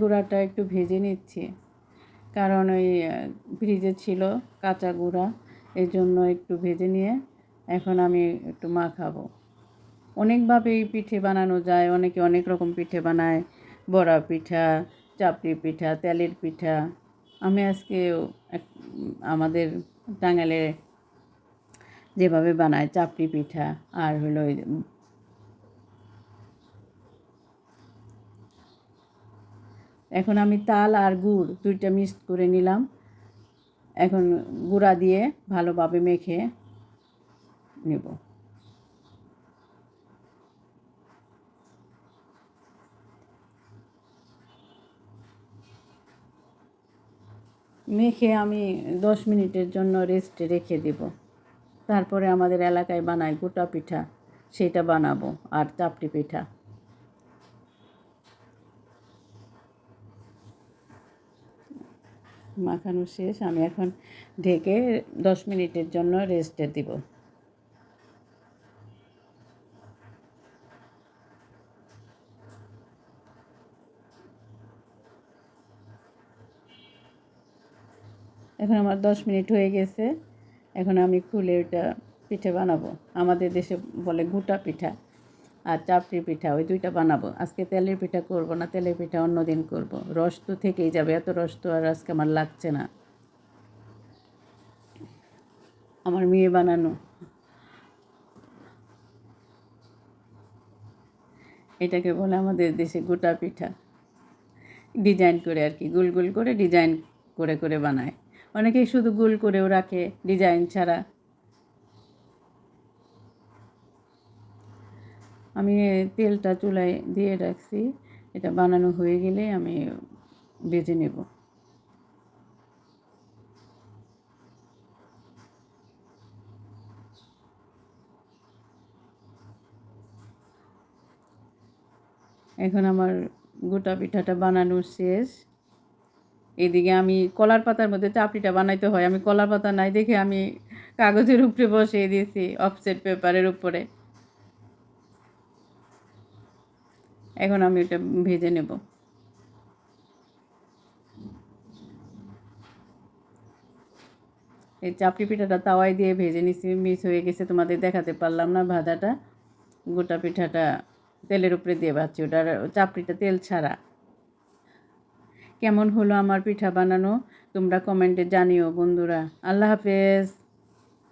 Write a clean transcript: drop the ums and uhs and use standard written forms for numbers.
গুঁড়াটা একটু ভেজে নিচ্ছি, কারণ ওই ফ্রিজে ছিল কাঁচা গুঁড়া, এই জন্য একটু ভেজে নিয়ে এখন আমি একটু মাখাবো। অনেকভাবেই পিঠে বানানো যায়, অনেকে অনেক রকম পিঠে বানায়, বড়া পিঠা, চাপড়ি পিঠা, তেলের পিঠা। আমি আজকে আমাদের টাঙ্গাইলে যেভাবে বানায় চাপড়ি পিঠা আর হলো এখন আমি তাল আর গুড় দুইটা মিক্স করে নিলাম। এখন গুঁড়া দিয়ে ভালোভাবে মেখে নেব। মেখে আমি 10 মিনিটের জন্য রেস্টে রেখে দেব। তারপরে আমাদের এলাকায় বানায় গোটা পিঠা, সেটা বানাবো, আর চাপড়ি পিঠা। মাখানো শেষ, আমি এখন ঢেকে 10 মিনিটের জন্য রেস্টে দিব। এখন আমার 10 মিনিট হয়ে গেছে। এখন আমি খুলে ওইটা পিঠে বানাবো। আমাদের দেশে বলে গোটা পিঠা আর চাপড়ি পিঠা, ওই দুইটা বানাবো। আজকে তেলের পিঠা করব না, তেলের পিঠা অন্য দিন করব। রস তো থেকেই যাবে, এত রস তো আর আজকে আমার লাগছে না। আমার মেয়ে বানানো, এটাকে বলে আমাদের দেশে গোটা পিঠা। ডিজাইন করে আর কি, গোল গোল করে ডিজাইন করে করে বানায়। অনেকেই শুধু গোল করেও রাখে ডিজাইন ছাড়া। আমি তেলটা চুলায় দিয়ে রাখছি, এটা বানানো হয়ে গেলে আমি ভেজে নেব। এখন আমার গোটা পিঠাটা বানানো শেষ। এদিকে আমি কলার পাতার মধ্যে চাপড়িটা বানাইতে হয়, আমি কলার পাতা নাই দেখে আমি কাগজের উপরে বসিয়ে দিয়েছি, অফসেট পেপারের উপরে। এখন আমি এটা ভেজে নেব। এই চাপড়ি পিঠাটা তাওয়ায় দিয়ে ভেজে নিছি, মিস হয়ে গেছে, তোমাদের দেখাতে পারলাম না ভাজাটা। গোটা পিঠাটা তেলের উপরে দিয়ে ভাজছি, ওটার চাপড়িটা তেল ছাড়া। কেমন হলো আমার পিঠা বানানো তোমরা কমেন্টে জানিও বন্ধুরা। আল্লাহ হাফেজ।